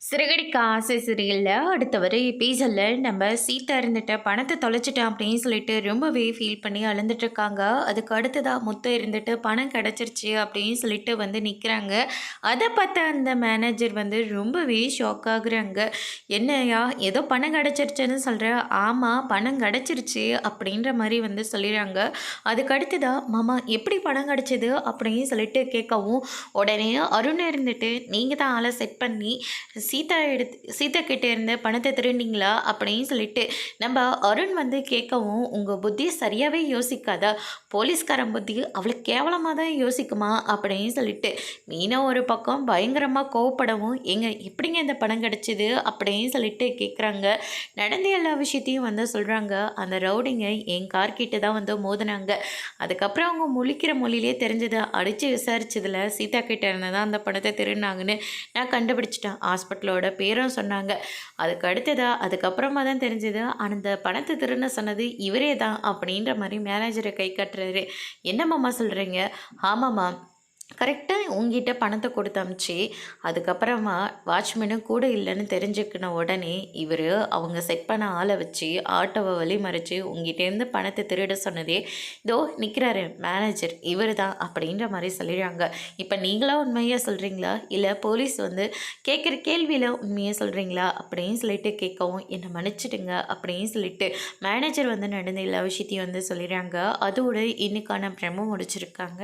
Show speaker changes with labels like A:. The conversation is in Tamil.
A: சிறகடிக்க ஆசை சீரியல்ல அடுத்த வர எபிசோட்ல நம்ம சீதா இருந்துட்டு பணத்தை தொலைச்சிட்டேன் அப்படின்னு சொல்லிட்டு ரொம்பவே ஃபீல் பண்ணி அழுந்துட்டு இருக்காங்க. அதுக்கு அடுத்ததா முத்து இருந்துட்டு பணம் கிடைச்சிருச்சு அப்படின்னு சொல்லிட்டு வந்து நிற்கிறாங்க. அதை பார்த்த அந்த மேனேஜர் வந்து ரொம்பவே ஷாக் ஆகுறாங்க. என்னையா ஏதோ பணம் கிடைச்சிருச்சுன்னு சொல்கிற? ஆமாம், பணம் கிடைச்சிருச்சு அப்படின்ற மாதிரி வந்து சொல்லிடுறாங்க. அதுக்கு அடுத்ததா மாமா எப்படி பணம் கிடைச்சது அப்படின்னு சொல்லிட்டு கேட்கவும், உடனே அருண் இருந்துட்டு நீங்கள் தான் ஆளை செட் பண்ணி சீதா கிட்டே இருந்த பணத்தை திருடினீங்களா அப்படின்னு சொல்லிட்டு நம்ம அருண் வந்து கேட்கவும், உங்கள் புத்தி சரியாகவே யோசிக்காதா, போலீஸ்காரன் புத்தி அவ்வளோ கேவலமாக தான் யோசிக்குமா அப்படின்னு சொல்லிட்டு மீனா ஒரு பக்கம் பயங்கரமாக கோவப்படவும், எப்படிங்க இந்த பணம் கிடச்சிது அப்படின்னு சொல்லிட்டு கேட்குறாங்க. நடந்த எல்லா விஷயத்தையும் வந்து சொல்கிறாங்க. அந்த ரவுடிங்க என் கார்கிட்ட தான் வந்து மோதினாங்க. அதுக்கப்புறம் அவங்க முழிக்கிற மொழியிலே தெரிஞ்சது, அடித்து விசாரிச்சதில் சீதா கிட்ட இருந்து தான் அந்த பணத்தை திருடினாங்கன்னு நான் கண்டுபிடிச்சிட்டேன். ஹாஸ்பிட்டலோட பேரும் சொன்னாங்க. அதுக்கப்புறமா தான் தெரிஞ்சது அந்த பணத்தை திருட சொன்னது இவரே தான் அப்படின்ற மாதிரி மேனேஜரை கை கட்டுறாரு. என்னம்மாம்மா சொல்கிறீங்க? ஆமாம்மா, கரெக்டாக உங்ககிட்ட பணத்தை கொடுத்து அமிச்சு அதுக்கப்புறமா வாட்ச்மேனும் கூட இல்லைன்னு தெரிஞ்சுக்கின உடனே இவர் அவங்க செட் பண்ண ஆளை வச்சு ஆட்டோவை வழிமறைச்சு உங்ககிட்டேருந்து பணத்தை திருட சொன்னதே இதோ நிற்கிறாரு மேனேஜர், இவர் தான் அப்படின்ற மாதிரி சொல்லிடுறாங்க. இப்போ நீங்களாம் உண்மையாக சொல்கிறீங்களா, இல்லை போலீஸ் வந்து கேட்குற கேள்வியில் உண்மையாக சொல்கிறீங்களா அப்படின்னு சொல்லிட்டு கேட்கவும், என்னை மன்னிச்சிடுங்க அப்படின்னு சொல்லிட்டு மேனேஜர் வந்து நடந்த எல்லா விஷயத்தையும் வந்து சொல்லிடுறாங்க. அதோடு இன்னைக்கான பிரமோ முடிச்சிருக்காங்க.